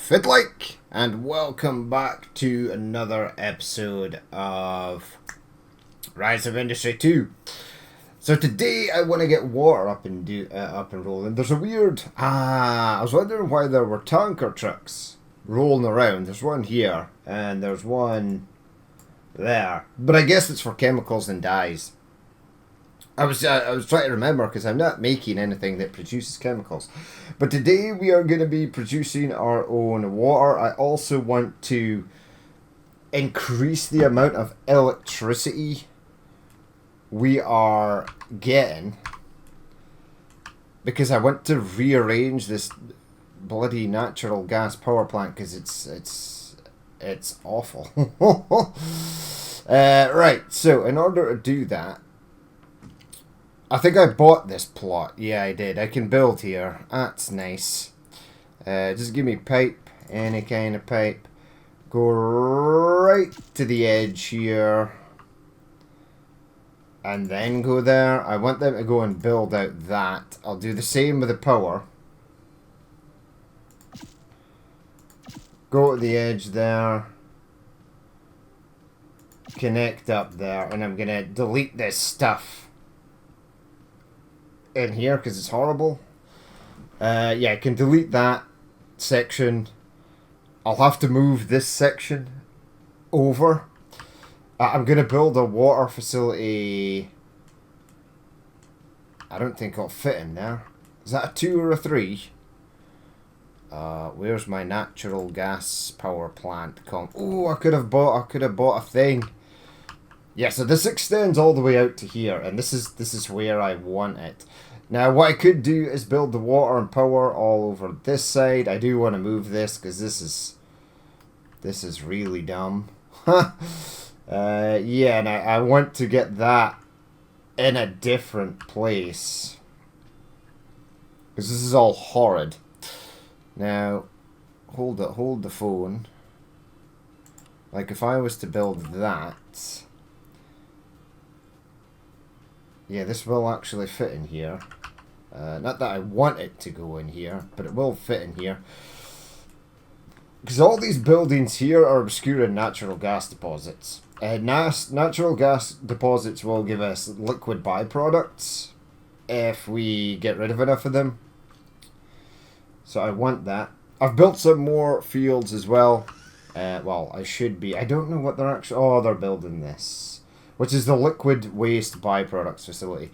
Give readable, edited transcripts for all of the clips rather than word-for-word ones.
Fidlike, and welcome back to another episode of Rise of Industry 2. So today I want to get water up and rolling. There's a weird... I was wondering why there were tanker trucks rolling around. There's one here, and there's one there. But I guess it's for chemicals and dyes. I was trying to remember because I'm not making anything that produces chemicals. But today we are going to be producing our own water. I also want to increase the amount of electricity we are getting because I want to rearrange this bloody natural gas power plant because it's awful. Right, so in order to do that, I think I bought this plot. Yeah, I did. I can build here. That's nice. Just give me pipe. Any kind of pipe. Go right to the edge here. And then go there. I want them to go and build out that. I'll do the same with the power. Go to the edge there. Connect up there. And I'm going to delete this stuff in here because it's horrible. Yeah, I can delete that section. I'll have to move this section over. I'm going to build a water facility. I don't think it'll fit in there. Is that a 2 or a 3? Where's my natural gas power plant? Oh, I could have bought a thing. Yeah, so this extends all the way out to here, and this is where I want it. Now, what I could do is build the water and power all over this side. I do want to move this because this is really dumb. Yeah, and I want to get that in a different place because this is all horrid. Now, hold the phone. Like if I was to build that. Yeah, this will actually fit in here. Not that I want it to go in here, but it will fit in here. Because all these buildings here are obscuring natural gas deposits. Natural gas deposits will give us liquid byproducts if we get rid of enough of them. So I want that. I've built some more fields as well. Well, I should be. I don't know what they're actually... Oh, they're building this. Which is the liquid waste byproducts facility.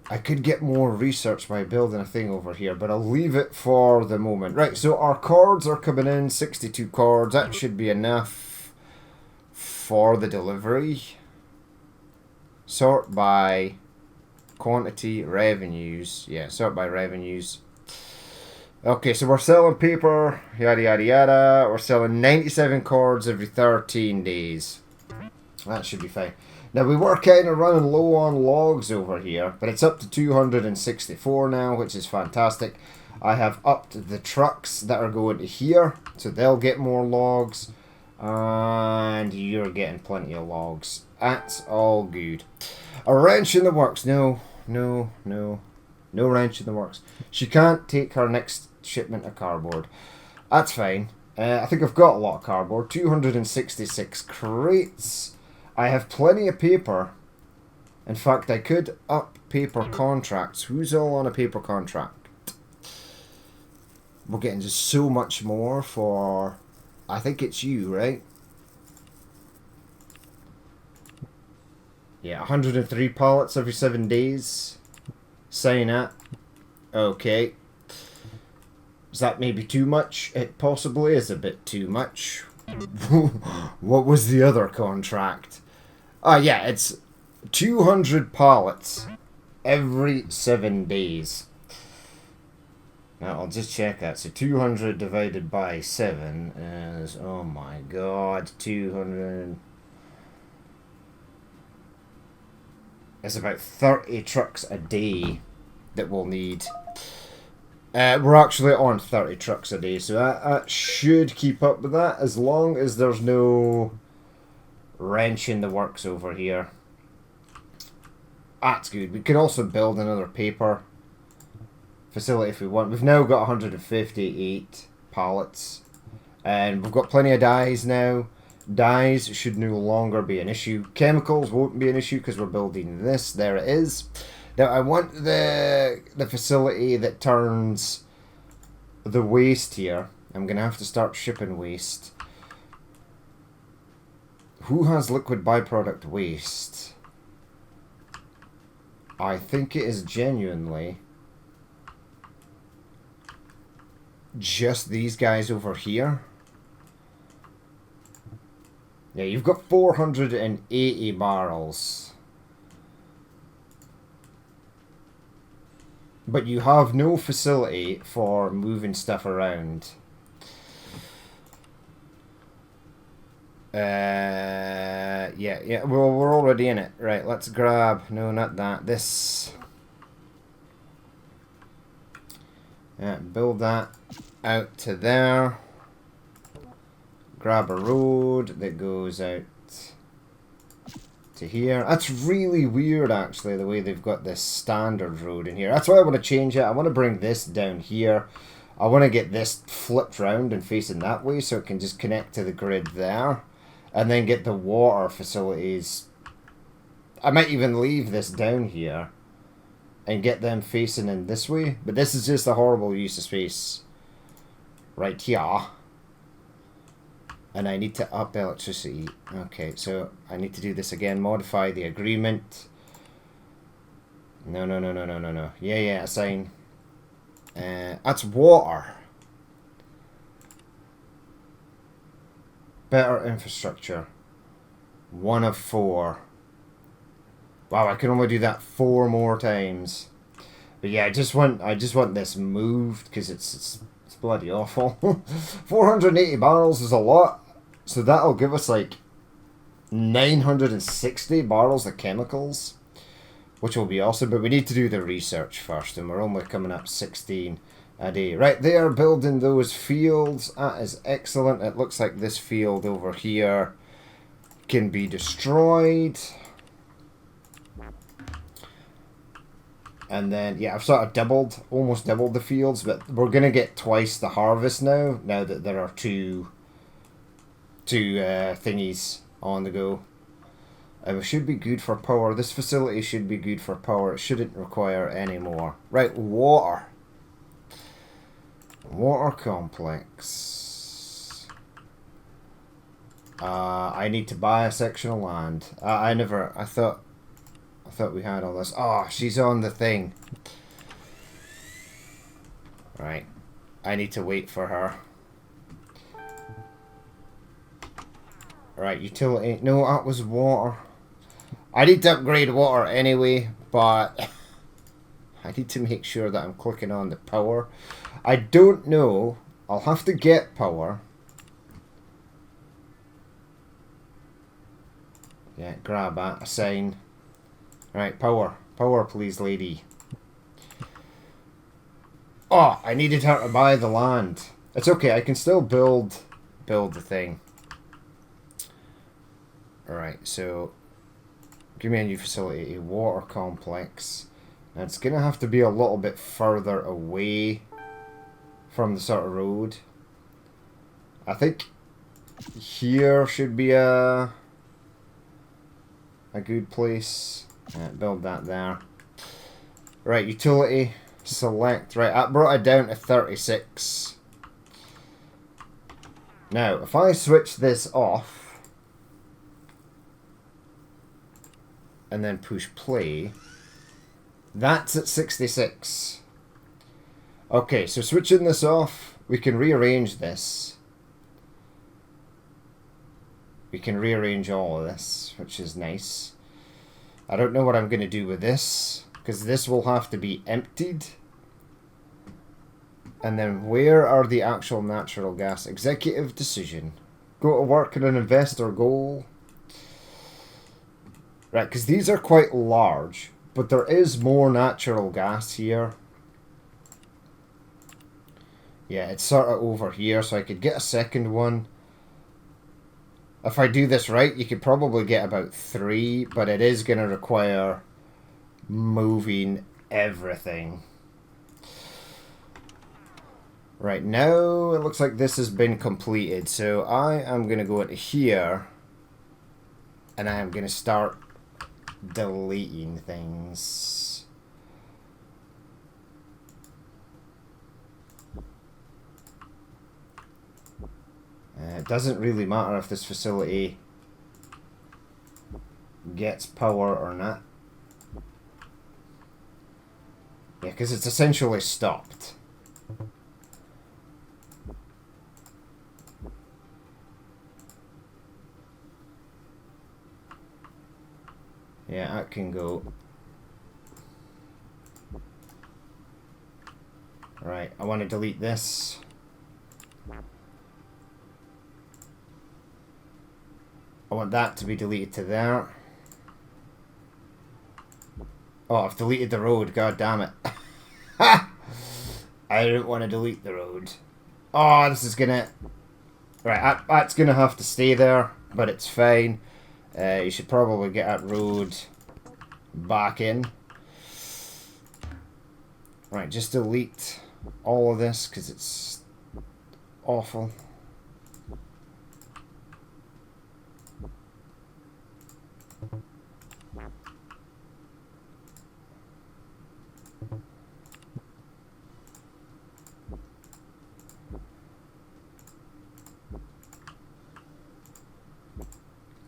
I could get more research by building a thing over here, but I'll leave it for the moment. Right, so our cords are coming in, 62 cords. That should be enough for the delivery. Sort by quantity, revenues. Yeah, sort by revenues. Okay, so we're selling paper, yada yada yada. We're selling 97 cords every 13 days. That should be fine. Now, we were kind of running low on logs over here, but it's up to 264 now, which is fantastic. I have upped the trucks that are going to here, so they'll get more logs, and you're getting plenty of logs. That's all good. A wrench in the works. No wrench in the works. She can't take her next shipment of cardboard. That's fine. I think I've got a lot of cardboard. 266 crates. I have plenty of paper. In fact, I could up paper contracts. Who's all on a paper contract? We're getting just so much more for... I think it's you, right? Yeah, 103 pallets every 7 days. Sign up. Okay. Is that maybe too much? It possibly is a bit too much. What was the other contract? Yeah, it's 200 pallets every 7 days. Now, I'll just check that. So, 200 divided by 7 is, oh my god, 200... It's about 30 trucks a day that we'll need. We're actually on 30 trucks a day, so that should keep up with that as long as there's no wrench in the works over here. That's good. We could also build another paper facility if we want. We've now got 158 pallets. And we've got plenty of dyes now. Dyes should no longer be an issue. Chemicals won't be an issue because we're building this. There it is. Now I want the facility that turns the waste here. I'm going to have to start shipping waste. Who has liquid byproduct waste? I think it is genuinely just these guys over here. Yeah, you've got 480 barrels. But you have no facility for moving stuff around. Yeah, well, we're already in it. Right, let's grab... No, not that. This. Yeah, build that out to there. Grab a road that goes out to here. That's really weird, actually, the way they've got this standard road in here. That's why I want to change it. I want to bring this down here. I want to get this flipped round and facing that way so it can just connect to the grid there. And then get the water facilities. I might even leave this down here and get them facing in this way. But this is just a horrible use of space right here. And I need to up electricity. Okay, so I need to do this again. Modify the agreement. No. Yeah, assign. That's water. Better infrastructure. 1 of 4. Wow, I can only do that 4 more times. But yeah, I just want this moved because it's bloody awful. 480 barrels is a lot. So that'll give us like 960 barrels of chemicals, which will be awesome. But we need to do the research first, and we're only coming up 16 a day. Right, they are building those fields. That is excellent. It looks like this field over here can be destroyed. And then, yeah, I've sort of almost doubled the fields, but we're going to get twice the harvest now that there are two thingies on the go. It should be good for power. This facility should be good for power. It shouldn't require any more. Right, water. Water complex. I need to buy a section of land. I thought we had all this. Oh, she's on the thing. Right. I need to wait for her. Right, utility. No, that was water. I need to upgrade water anyway, but I need to make sure that I'm clicking on the power. I don't know. I'll have to get power. Yeah, grab that. Assign. Right, power. Power, please, lady. Oh, I needed her to buy the land. It's okay, I can still build the thing. Alright, so give me a new facility, a water complex. Now it's gonna have to be a little bit further away from the sort of road. I think here should be a good place. Build that there. Right, utility, select. Right, I brought it down to 36. Now, if I switch this off and then push play, that's at 66. Okay, so switching this off, we can rearrange this. We can rearrange all of this, which is nice. I don't know what I'm going to do with this, because this will have to be emptied. And then where are the actual natural gas? Executive decision. Go to work on an investor goal. Right, because these are quite large, but there is more natural gas here. Yeah, it's sort of over here, so I could get a second one. If I do this right, you could probably get about 3, but it is going to require moving everything. Right, now it looks like this has been completed. So I am going to go into here. And I am going to start deleting things. It doesn't really matter if this facility gets power or not. Yeah, because it's essentially stopped. Yeah, that can go. Right, I want to delete this. I want that to be deleted to there. Oh, I've deleted the road, god damn it. I didn't want to delete the road. Oh, this is gonna... Right, that's gonna have to stay there, but it's fine. You should probably get that road back in. Right, just delete all of this, because it's awful.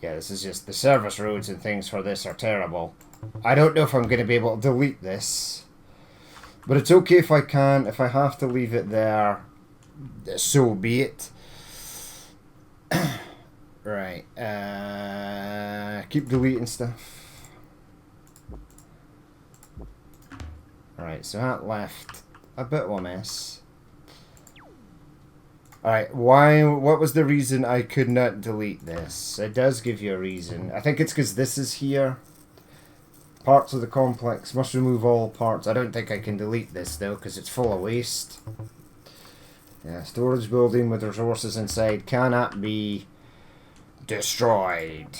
Yeah, this is just... The service roads and things for this are terrible. I don't know if I'm going to be able to delete this. But it's okay if I can. If I have to leave it there, so be it. Right. Keep deleting stuff. Alright, so that left a bit of a mess. Alright, what was the reason I could not delete this? It does give you a reason. I think it's because this is here. Parts of the complex must remove all parts. I don't think I can delete this though, because it's full of waste. Yeah, storage building with resources inside cannot be destroyed.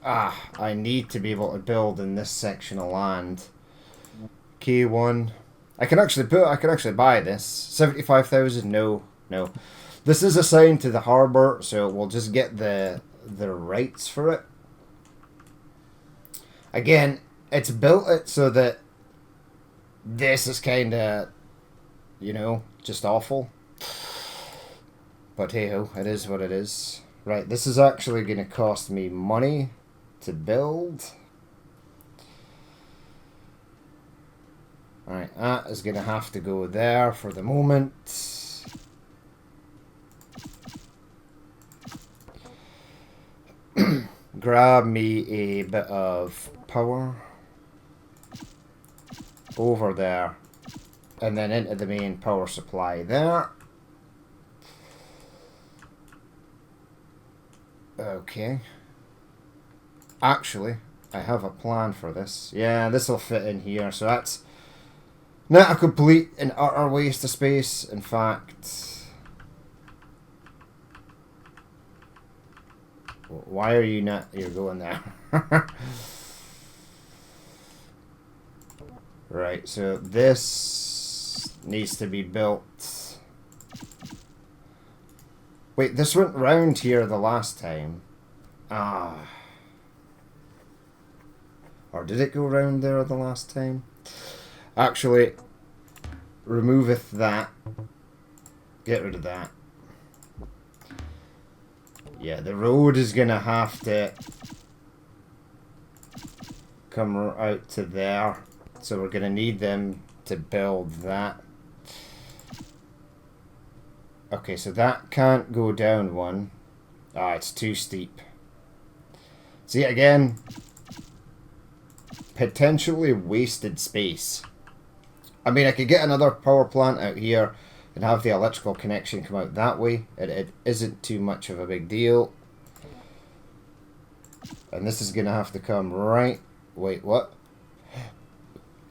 Ah, I need to be able to build in this section of land. K1. I can actually buy this. 75,000? No. This is assigned to the harbour, so we'll just get the rights for it. Again, it's built it so that this is kind of, you know, just awful. But hey ho, it is what it is. Right, this is actually going to cost me money to build. Alright, that is going to have to go there for the moment. Grab me a bit of power over there and then into the main power supply there. Okay. Actually, I have a plan for this. Yeah, this will fit in here. So that's not a complete and utter waste of space. In fact... Why are you not... You're going there. Right, so this needs to be built. Wait, this went round here the last time. Ah. Or did it go round there the last time? Actually, removeth that. Get rid of that. Yeah, the road is going to have to come out to there. So we're going to need them to build that. Okay, so that can't go down one. Ah, it's too steep. See, again, potentially wasted space. I mean, I could get another power plant out here and have the electrical connection come out that way. It isn't too much of a big deal. And this is going to have to come right... Wait, what?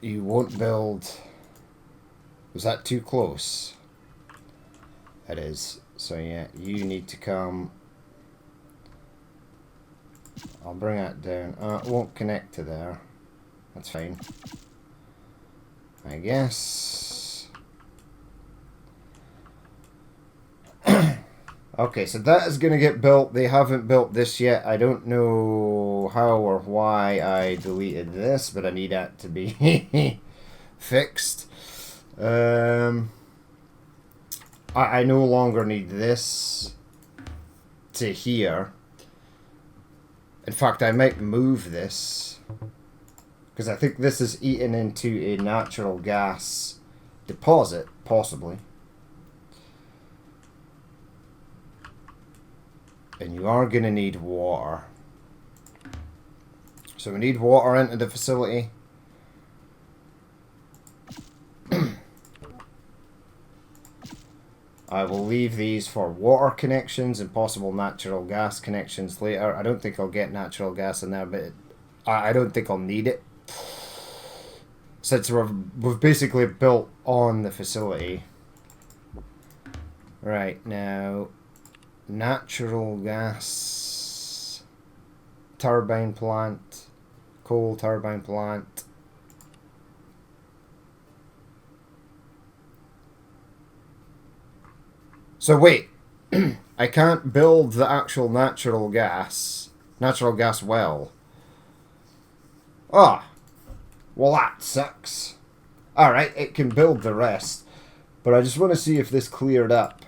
You won't build... Was that too close? It is. So yeah, you need to come... I'll bring that down. It won't connect to there. That's fine. I guess... Okay, so that is going to get built. They haven't built this yet. I don't know how or why I deleted this, but I need that to be fixed. I no longer need this to here. In fact, I might move this because I think this is eaten into a natural gas deposit, possibly. And you are going to need water. So we need water into the facility. I will leave these for water connections and possible natural gas connections later. I don't think I'll get natural gas in there, but I don't think I'll need it. Since we've basically built on the facility. Right, now... natural gas turbine plant, coal turbine plant. So wait, I can't build the actual natural gas well. Ah, well that sucks. Alright, it can build the rest, but I just want to see if this cleared up.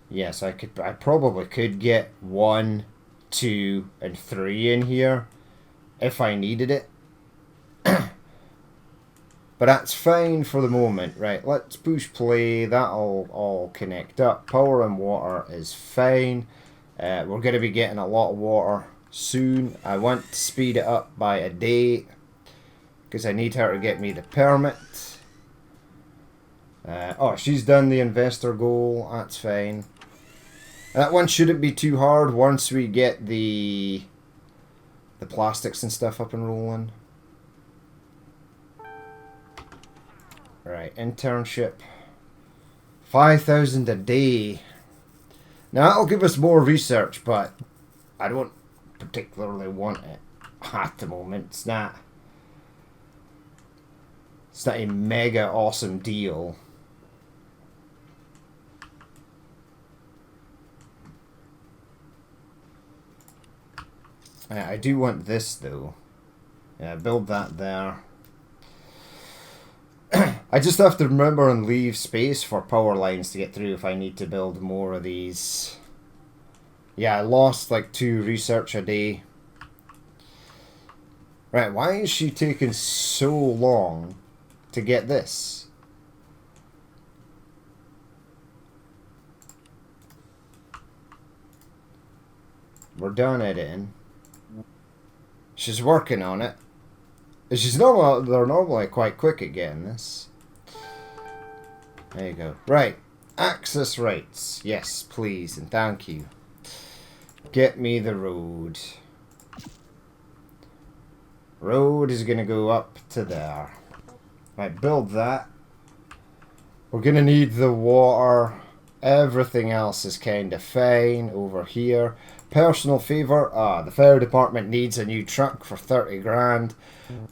Yes, I probably could get 1, 2, and 3 in here if I needed it. But that's fine for the moment. Right, let's push play. That'll all connect up. Power and water is fine. We're going to be getting a lot of water soon. I want to speed it up by a day because I need her to get me the permit. Oh, she's done the investor goal. That's fine. That one shouldn't be too hard once we get the plastics and stuff up and rolling. Right, internship. 5,000 a day. Now that'll give us more research, but I don't particularly want it at the moment. It's not a mega awesome deal. I do want this though. Yeah, build that there. I just have to remember and leave space for power lines to get through if I need to build more of these. Yeah, I lost like 2 research a day. Right, why is she taking so long to get this? We're done editing. She's working on it. They're normally quite quick at getting this. There you go. Right. Access rights. Yes, please and thank you. Get me the road. Road is going to go up to there. Right, build that. We're going to need the water. Everything else is kind of fine over here. Personal favour. The fire department needs a new truck for 30 grand.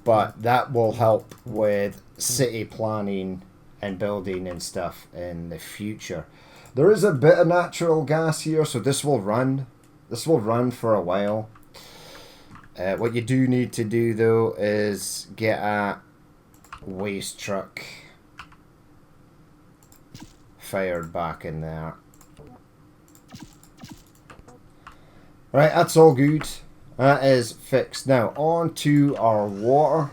But that will help with city planning and building and stuff in the future. There is a bit of natural gas here, so this will run. This will run for a while. What you do need to do though is get a waste truck fired back in there. Right, that's all good. That is fixed. Now on to our water.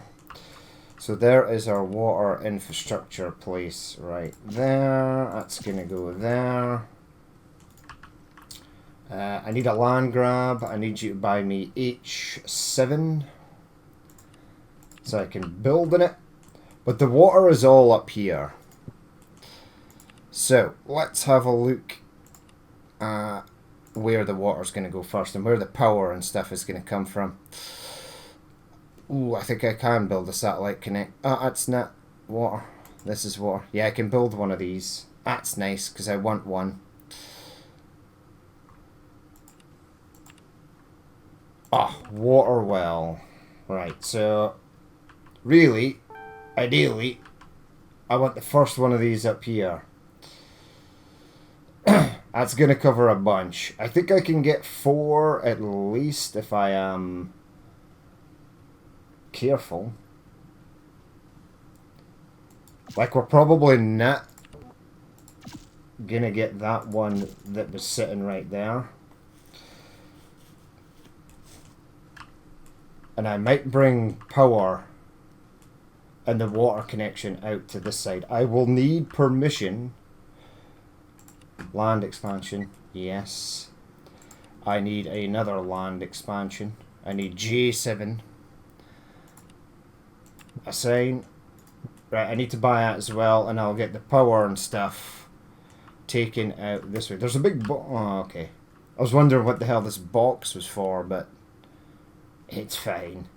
So there is our water infrastructure place right there. That's going to go there. I need a land grab. I need you to buy me H7 so I can build in it. But the water is all up here. So let's have a look at where the water is going to go first and where the power and stuff is going to come from. Ooh, I think I can build a satellite connect. That's not water. This is water. Yeah, I can build one of these. That's nice because I want one. Water well. Right, so really, ideally, I want the first one of these up here. That's going to cover a bunch. I think I can get 4 at least if I am careful. Like, we're probably not going to get that one that was sitting right there. And I might bring power and the water connection out to this side. I will need permission. Land expansion, yes. I need another land expansion. I need J7. Assign. Right, I need to buy that as well, and I'll get the power and stuff taken out this way. There's a big oh, okay. I was wondering what the hell this box was for, but it's fine.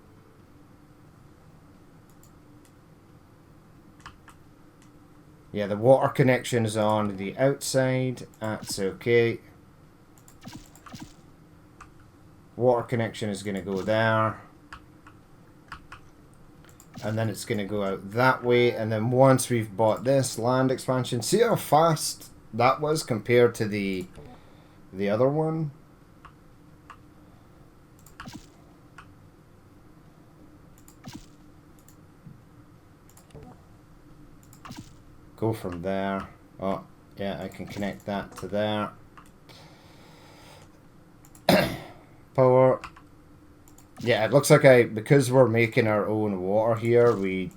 Yeah, the water connection is on the outside. That's okay. Water connection is going to go there. And then it's going to go out that way. And then once we've bought this land expansion, see how fast that was compared to the other one? Go from there. Oh, yeah, I can connect that to there. Power. Yeah, it looks like because we're making our own water here, we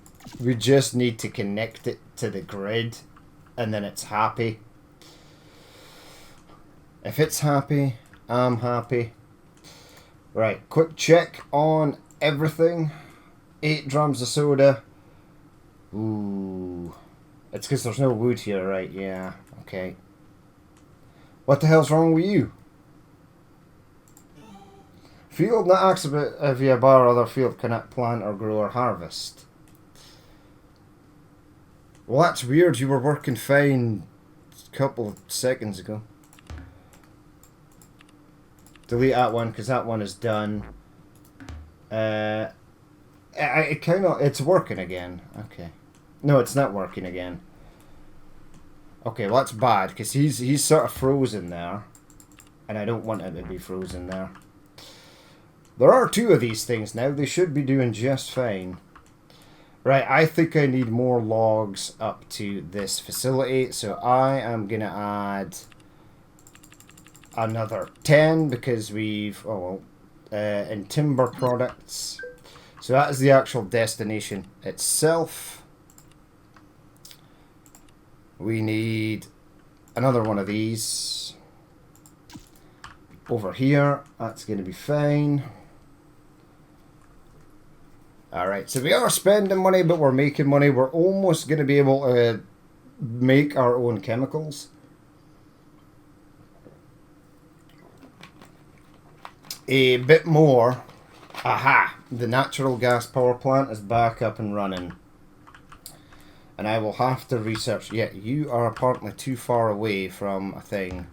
just need to connect it to the grid, and then it's happy. If it's happy, I'm happy. Right, quick check on everything. 8 drums of soda. Ooh. It's because there's no wood here, right? Yeah, okay. What the hell's wrong with you? Field not exhibit if you bar other field cannot plant or grow or harvest. Well, that's weird. You were working fine a couple of seconds ago. Delete that one because that one is done. It's working again. Okay. No, it's not working again. Okay, well that's bad because he's sort of frozen there, and I don't want him to be frozen there. There are 2 of these things now. They should be doing just fine. Right, I think I need more logs up to this facility, so I am gonna add another 10 because we've in timber products. So that is the actual destination itself. We need another one of these over here. That's going to be fine. Alright, so we are spending money, but we're making money. We're almost going to be able to make our own chemicals. A bit more. Aha! The natural gas power plant is back up and running. And I will have to research. Yeah, you are apparently too far away from a thing.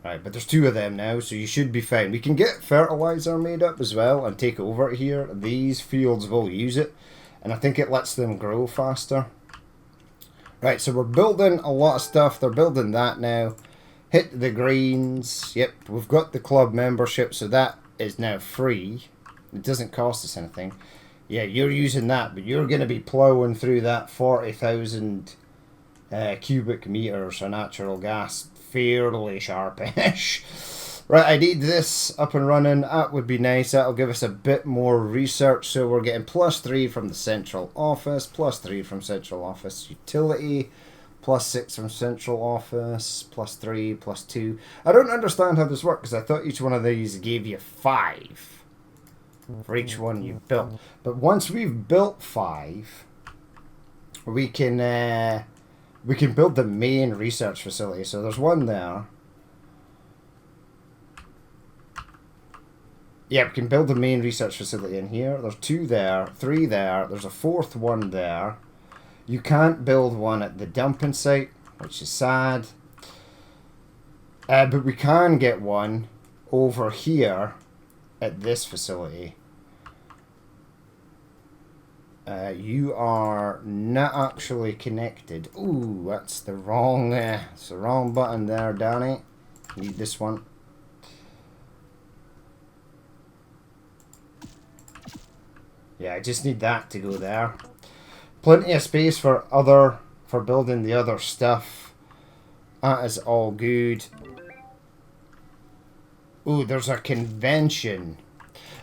Right, but there's 2 of them now, so you should be fine. We can get fertilizer made up as well and take it over here. These fields will use it, and I think it lets them grow faster. Right, so we're building a lot of stuff. They're building that now. Hit the greens. Yep, we've got the club membership, so that is now free. It doesn't cost us anything. Yeah, you're using that, but you're going to be plowing through that 40,000 cubic meters of natural gas fairly sharpish. Right, I need this up and running. That would be nice. That'll give us a bit more research. So we're getting +3 from the central office, +3 from central office utility, +6 from central office, +3, +2. I don't understand how this works because I thought each one of these gave you 5 for each one you built. But once we've built 5, we can build the main research facility. So there's one there. Yeah, we can build the main research facility in here. There's 2 there, 3 there. There's a 4th one there. You can't build one at the dumping site, which is sad. But we can get one over here at this facility. You are not actually connected. Ooh, that's the wrong, it's the wrong button there, Danny. Need this one. Yeah, I just need that to go there. Plenty of space for building the other stuff. That is all good. Ooh, there's a convention.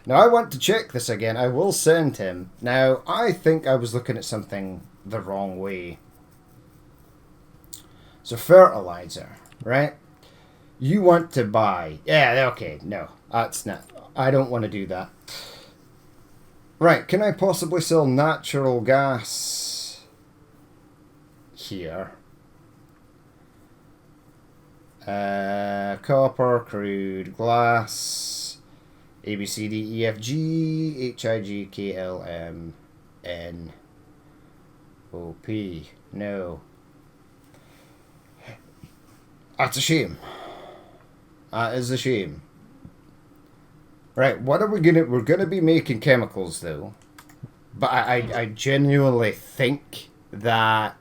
Now, I want to check this again. I will send him. Now, I think I was looking at something the wrong way. So, fertilizer, right? You want to buy... Yeah, okay, no. That's not... I don't want to do that. Right, can I possibly sell natural gas here? Copper, crude, glass, A, B, C, D, E, F, G, H, I, J, K, L, M, N, O, P. No. That's a shame. That is a shame. Right, what are we gonna... We're gonna be making chemicals, though. But I genuinely think that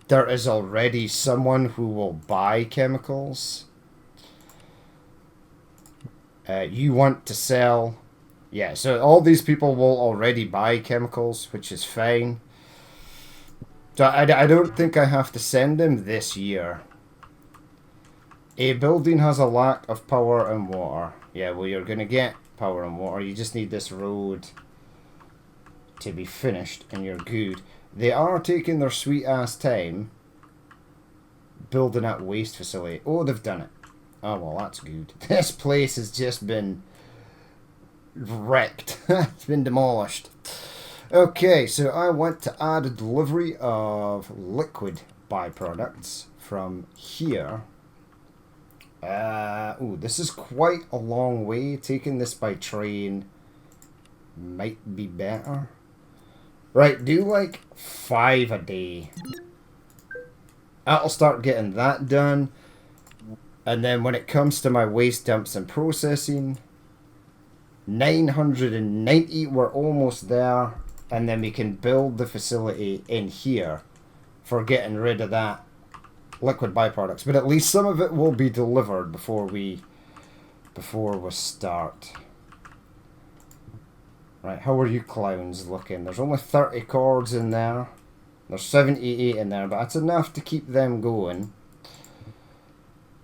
there is already someone who will buy chemicals. You want to sell... Yeah, so all these people will already buy chemicals, which is fine. So I don't think I have to send them this year. A building has a lack of power and water. Yeah, well, you're going to get power and water. You just need this road to be finished, and you're good. They are taking their sweet-ass time building that waste facility. Oh, they've done it. Oh, well, that's good. This place has just been wrecked. It's been demolished. Okay, so I want to add a delivery of liquid byproducts from here. Ooh, this is quite a long way. Taking this by train might be better. Right, do like 5 a day. I'll start getting that done. And then when it comes to my waste dumps and processing, 990, we're almost there. And then we can build the facility in here for getting rid of that liquid byproducts, but at least some of it will be delivered before we start. Right, how are you clowns looking? There's only 30 cords in there. There's 78 in there, but that's enough to keep them going.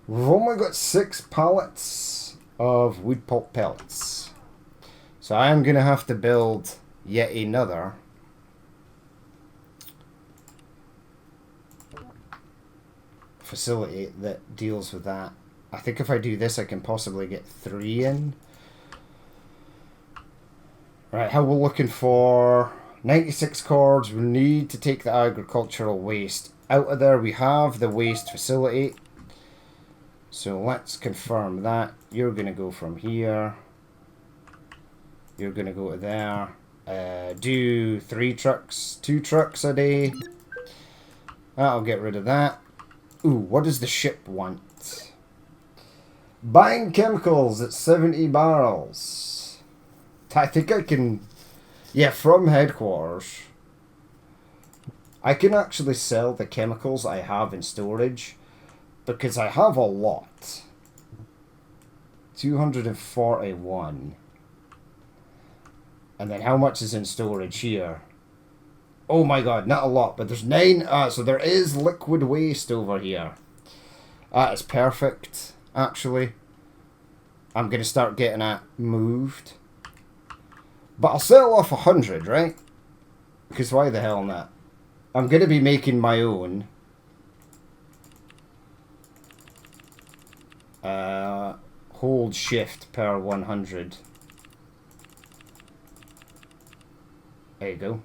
We've only got 6 pallets of wood pulp pellets. So I am going to have to build yet another facility that deals with that. I think if I do this, I can possibly get 3 in. Right, how we're looking for 96 cords. We need to take the agricultural waste out of there. We have the waste facility. So let's confirm that. You're going to go from here. You're going to go to there. Do 3 trucks, 2 trucks a day. That'll get rid of that. Ooh, what does the ship want? Buying chemicals at 70 barrels. I think I can... Yeah, from headquarters. I can actually sell the chemicals I have in storage. Because I have a lot. 241. And then how much is in storage here? Oh my god, not a lot, but there's 9. So there is liquid waste over here. That is perfect, actually. I'm going to start getting that moved. But I'll sell off 100, right? Because why the hell not? I'm going to be making my own. Hold shift per 100. There you go.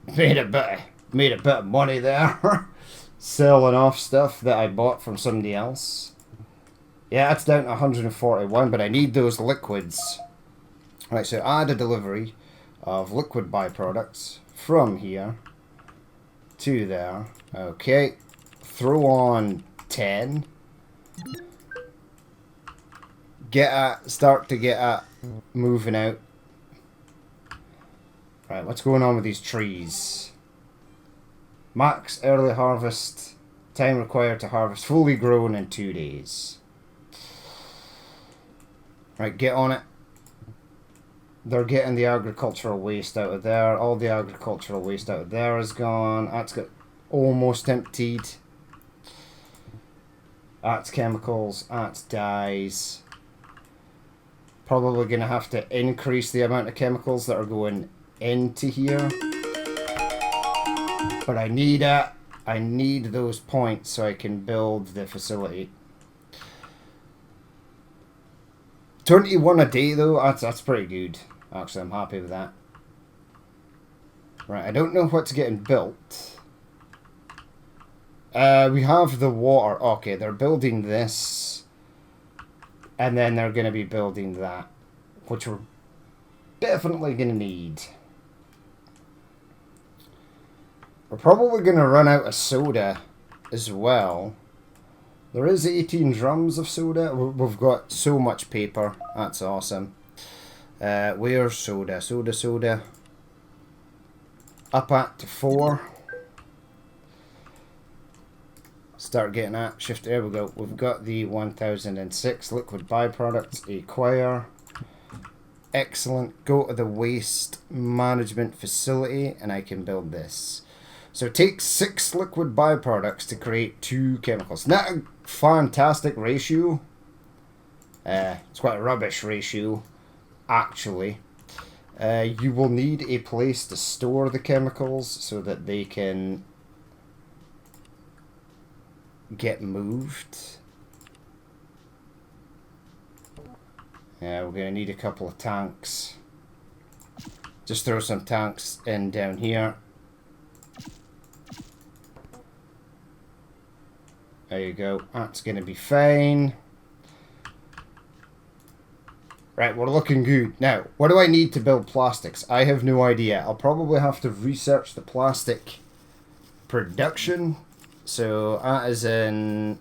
Made a bit of money there. Selling off stuff that I bought from somebody else. Yeah, that's down to 141, but I need those liquids. Right, so add a delivery of liquid byproducts from here to there. Okay. Throw on 10. Start to get at moving out. Right, what's going on with these trees? Max early harvest. Time required to harvest fully grown in 2 days. Right, get on it. They're getting the agricultural waste out of there. All the agricultural waste out of there is gone. That's got almost emptied. That's chemicals. That's dyes. Probably going to have to increase the amount of chemicals that are going into here. But I need it. I need those points so I can build the facility. 21 a day though, that's pretty good. Actually, I'm happy with that. Right, I don't know what's getting built. We have the water. Okay, they're building this. And then they're going to be building that. Which we're definitely going to need. We're probably going to run out of soda as well. There is 18 drums of soda. We've got so much paper. That's awesome. Where's soda? Soda. Up at to 4. Start getting that. Shift. There we go. We've got the 1006 liquid byproducts. Acquire. Excellent. Go to the waste management facility and I can build this. So it takes 6 liquid byproducts to create 2 chemicals. Not a fantastic ratio. It's quite a rubbish ratio, actually. You will need a place to store the chemicals so that they can get moved. We're going to need a couple of tanks. Just throw some tanks in down here. There you go. That's going to be fine. Right, we're looking good. Now, what do I need to build plastics? I have no idea. I'll probably have to research the plastic production. So, that is in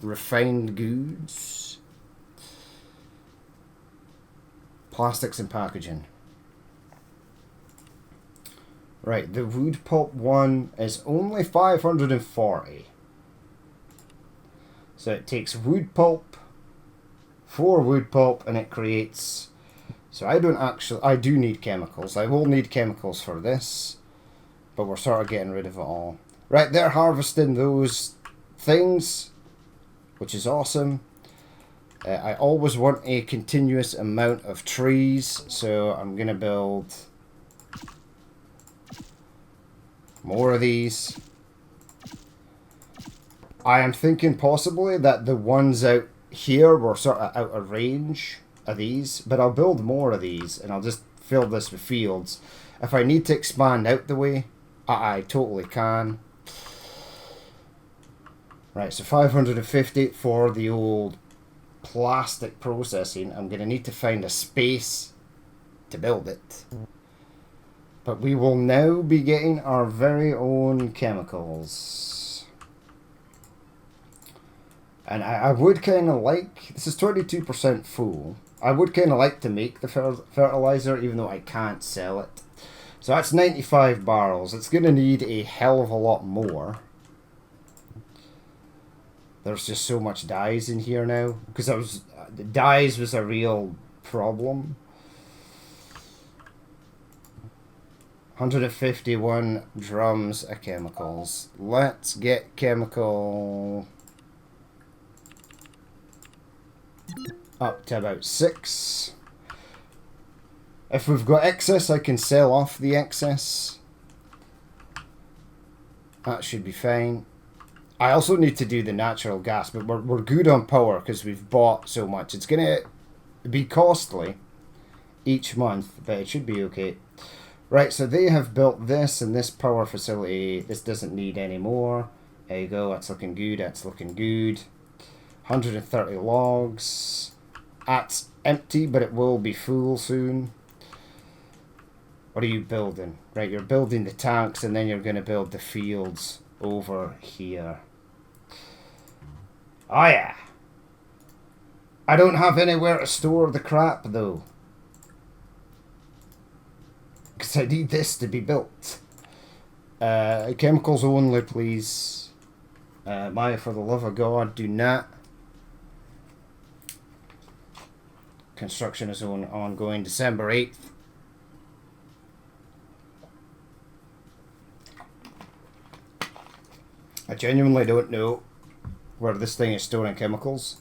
refined goods. Plastics and packaging. Right, the wood pulp one is only 540. So it takes wood pulp, 4 wood pulp, and it creates... So I do need chemicals. I will need chemicals for this, but we're sort of getting rid of it all. Right, they're harvesting those things, which is awesome. I always want a continuous amount of trees, so I'm going to build more of these. I am thinking possibly that the ones out here were sort of out of range of these, but I'll build more of these and I'll just fill this with fields. If I need to expand out the way, I totally can. Right, so 550 for the old plastic processing. I'm going to need to find a space to build it. But we will now be getting our very own chemicals. And I would kind of like... This is 22% full. I would kind of like to make the fertilizer, even though I can't sell it. So that's 95 barrels. It's going to need a hell of a lot more. There's just so much dyes in here now. Because the dyes was a real problem. 151 drums of chemicals. Let's get chemical... up to about 6. If we've got excess, I can sell off the excess. That should be fine. I also need to do the natural gas, but we're good on power because we've bought so much. It's going to be costly each month, but it should be okay. Right, so they have built this and this power facility. This doesn't need any more. There you go. That's looking good. That's looking good. 130 logs. That's empty, but it will be full soon. What are you building? Right, you're building the tanks and then you're going to build the fields over here. Oh yeah. I don't have anywhere to store the crap though. Because Because I need this to be built. Chemicals only, please. Maya, for the love of God, do not. Construction is ongoing. December 8th. I genuinely don't know where this thing is storing chemicals.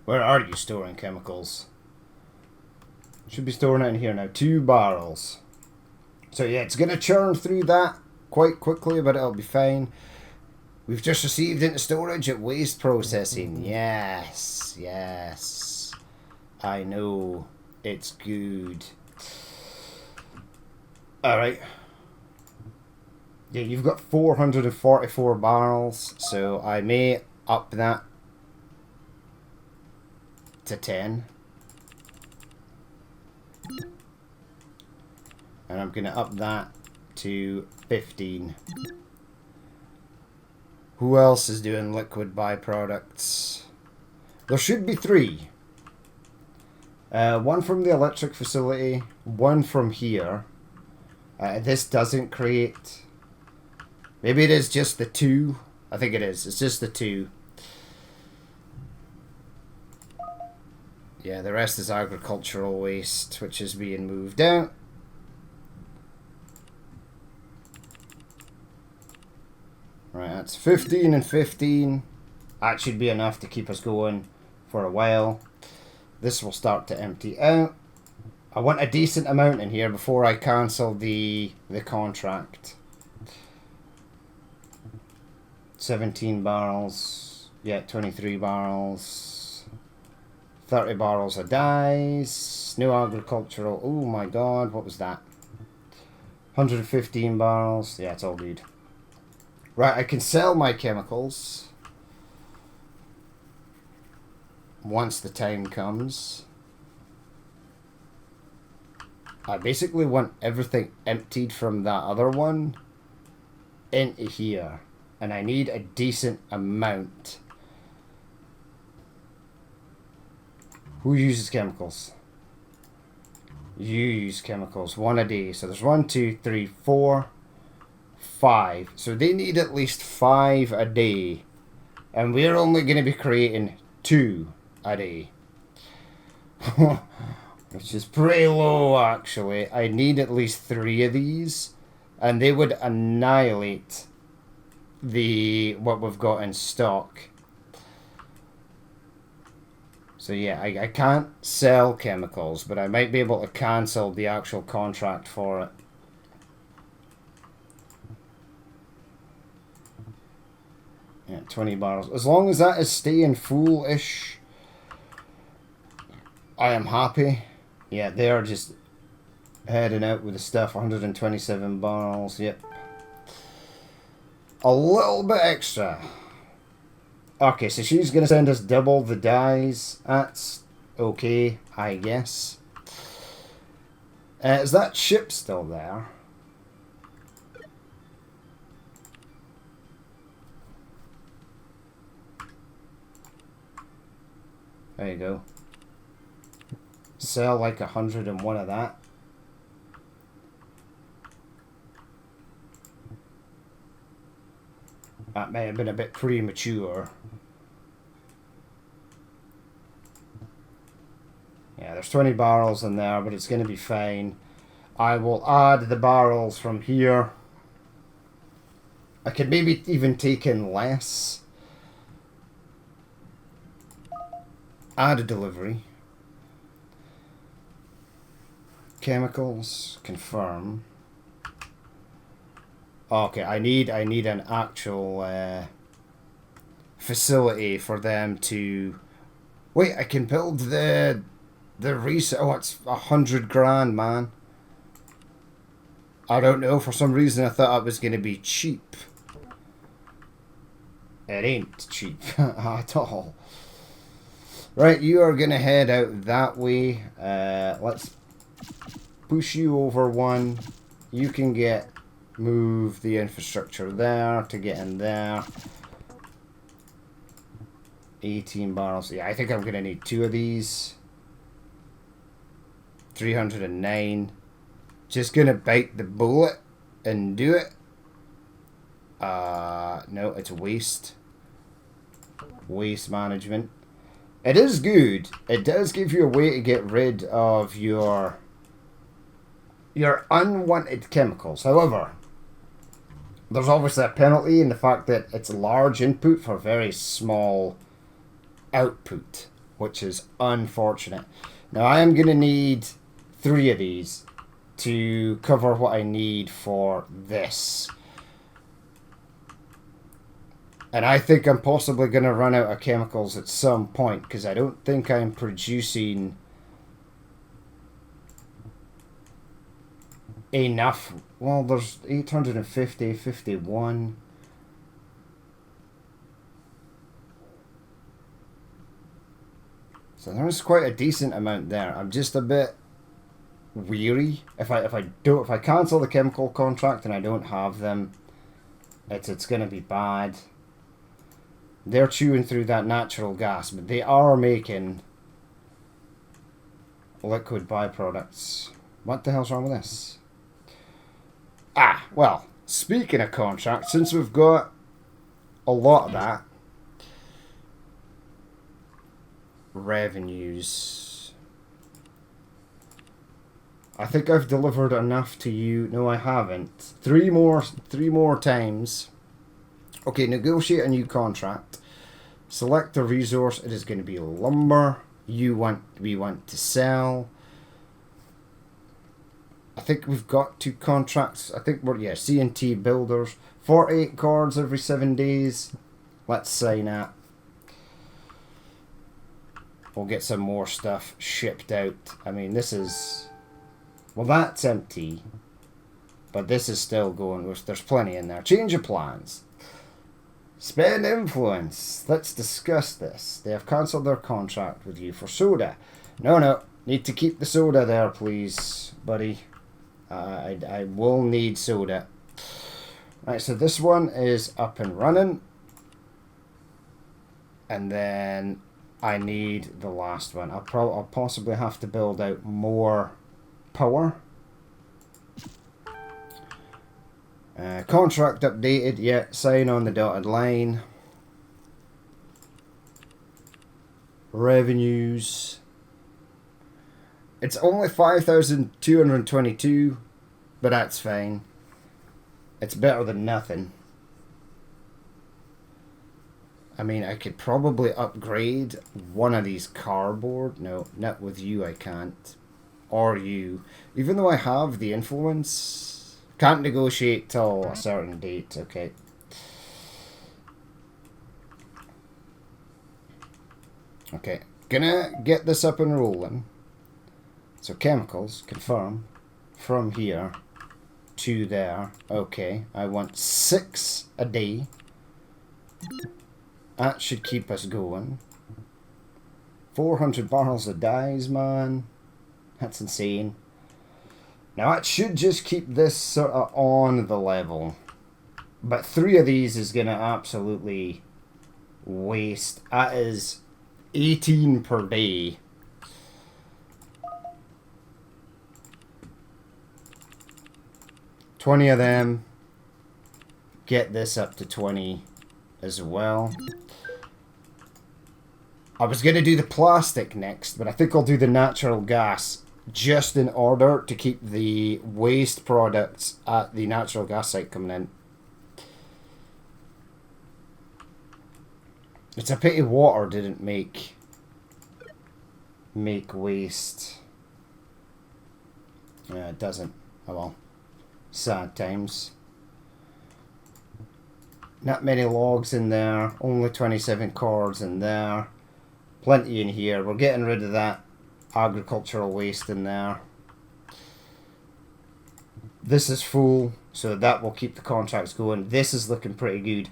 Where are you storing chemicals? Should be storing it in here now. 2 barrels. So yeah, it's going to churn through that quite quickly, but it'll be fine. We've just received into storage at waste processing. Yes, yes. I know. It's good. Alright. Yeah, you've got 444 barrels, so I may up that to 10. And I'm going to up that to 15. Who else is doing liquid byproducts? There should be 3. One from the electric facility, one from here. This doesn't create... Maybe it is just the 2. I think it is. It's just the 2. Yeah, the rest is agricultural waste, which is being moved out. Right, that's 15 and 15. That should be enough to keep us going for a while. This will start to empty out. I want a decent amount in here before I cancel the contract. 17 barrels. Yeah, 23 barrels. 30 barrels of dyes. New agricultural. Oh my god, what was that? 115 barrels. Yeah, it's all good. Right, I can sell my chemicals once the time comes. I basically want everything emptied from that other one into here. And I need a decent amount. Who uses chemicals? You use chemicals. 1 a day. So there's 1, 2, 3, 4, 5. So they need at least 5 a day. And we're only going to be creating 2 a day. Which is pretty low, actually. I need at least 3 of these. And they would annihilate what we've got in stock. So yeah, I can't sell chemicals, but I might be able to cancel the actual contract for it. Yeah, 20 barrels. As long as that is staying full-ish, I am happy. Yeah, they are just heading out with the stuff. 127 barrels, yep. A little bit extra. Okay, so she's going to send us double the dyes. That's okay, I guess. Is that ship still there? There you go. Sell like 101 of that. That may have been a bit premature. Yeah, there's 20 barrels in there, but it's going to be fine. I will add the barrels from here. I could maybe even take in less. Add a delivery. Chemicals, confirm. Okay, I need an actual facility for them to... Wait, I can build the reset. Oh, it's 100 grand, man. I don't know, for some reason I thought it was going to be cheap. It ain't cheap at all. Right, you are going to head out that way. Let's push you over 1. you can move the infrastructure there to get in there. 18 barrels. Yeah, I think I'm going to need 2 of these. 309. Just going to bite the bullet and do it. No, it's waste. Waste management. It is good. It does give you a way to get rid of your unwanted chemicals. However, there's obviously a penalty in the fact that it's large input for very small output, which is unfortunate. Now I am going to need 3 of these to cover what I need for this. And I think I'm possibly going to run out of chemicals at some point, because I don't think I'm producing enough. Well, there's 850, 51. So there's quite a decent amount there. I'm just a bit weary. If I cancel the chemical contract and I don't have them, it's gonna be bad. They're chewing through that natural gas, but they are making liquid byproducts. What the hell's wrong with this? Ah, well, speaking of contracts, since we've got a lot of that, revenues. I think I've delivered enough to you. No, I haven't. Three more times. Okay, negotiate a new contract. Select a resource. It is going to be lumber. We want to sell. I think we've got 2 contracts. I think we're C&T builders. 48 cards every 7 days. Let's sign that. We'll get some more stuff shipped out. I mean, this is... Well, that's empty. But this is still going. There's plenty in there. Change of plans. Spend influence. Let's discuss this. They have cancelled their contract with you for soda. No. Need to keep the soda there, please, buddy. I will need soda. Right, so this one is up and running. And then I need the last one. I'll possibly have to build out more power. Contract updated. Yeah, sign on the dotted line. Revenues. It's only 5,222, but that's fine. It's better than nothing. I mean, I could probably upgrade one of these cardboard. No, not with you, I can't. Or you. Even though I have the influence. Can't negotiate till a certain date, okay. Okay, gonna get this up and rolling. So chemicals, confirm. From here to there. Okay, I want 6 a day. That should keep us going. 400 barrels of dyes, man. That's insane. Now it should just keep this sort of on the level. But 3 of these is going to absolutely waste. That is 18 per day. $20 of them. Get this up to 20 as well. I was going to do the plastic next, but I think I'll do the natural gas just in order to keep the waste products at the natural gas site coming in. It's a pity water didn't make waste. Yeah, it doesn't. Oh well. Sad times. Not many logs in there. Only 27 cords in there. Plenty in here. We're getting rid of that agricultural waste in there. This is full, so that will keep the contracts going. This is looking pretty good.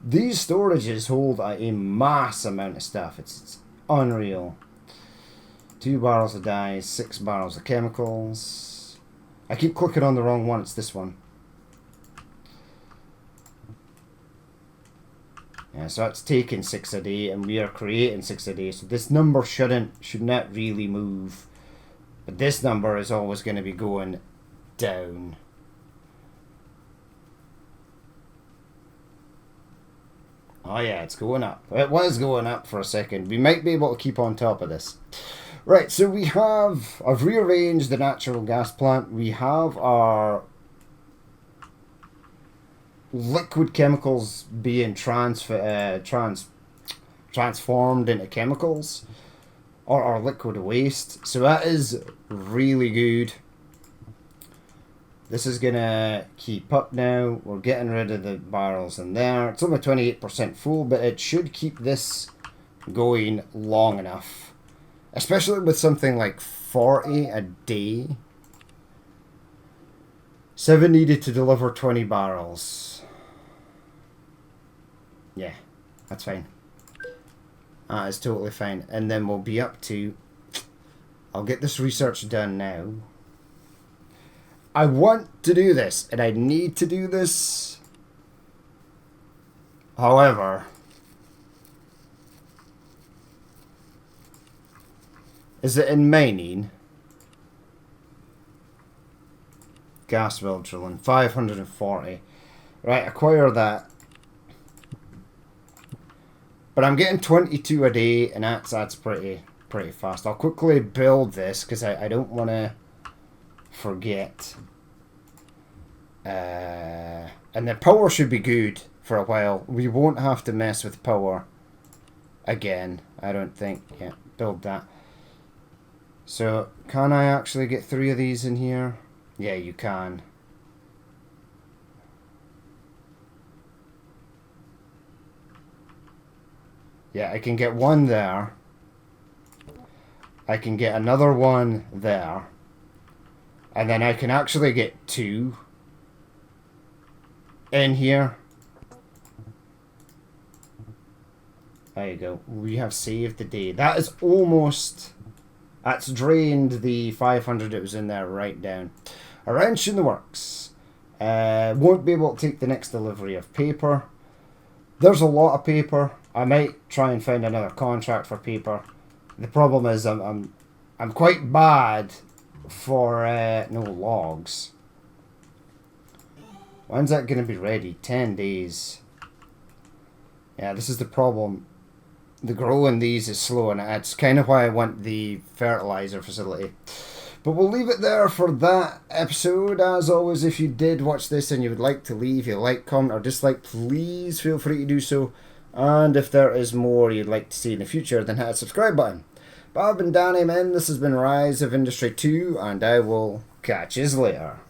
These storages hold a mass amount of stuff. It's unreal. 2 barrels of dyes, 6 barrels of chemicals. I keep clicking on the wrong one. It's this one. Yeah, so that's taking 6 a day, and we are creating 6 a day. So this number should not really move. But this number is always going to be going down. Oh yeah, it's going up. It was going up for a second. We might be able to keep on top of this. Right, so I've rearranged the natural gas plant. We have our liquid chemicals being transformed into chemicals, or our liquid waste. So that is really good. This is gonna keep up now. We're getting rid of the barrels in there. It's only 28% full, but it should keep this going long enough. Especially with something like 40 a day. 7 needed to deliver 20 barrels. Yeah, that's fine. That is totally fine. And then we'll be up to... I'll get this research done now. I want to do this, and I need to do this. However, is it in mining? Gas well drilling, 540. Right, acquire that. But I'm getting 22 a day, and that's pretty fast. I'll quickly build this because I don't want to forget. And the power should be good for a while. We won't have to mess with power again, I don't think. Yeah, build that. So, can I actually get 3 of these in here? Yeah, you can. Yeah, I can get 1 there. I can get another 1 there. And then I can actually get 2 in here. There you go. We have saved the day. That is almost... That's drained the 500 that was in there right down. A wrench in the works. Won't be able to take the next delivery of paper. There's a lot of paper. I might try and find another contract for paper. The problem is I'm quite bad for no logs. When's that going to be ready? 10 days. Yeah, this is the problem. The growing these is slow, and that's kind of why I want the fertilizer facility. But we'll leave it there for that episode. As always, if you did watch this and you would like to leave a like, comment, or dislike, please feel free to do so. And if there is more you'd like to see in the future, then hit that subscribe button. But I've been Danny, man. This has been Rise of Industry 2, and I will catch you later.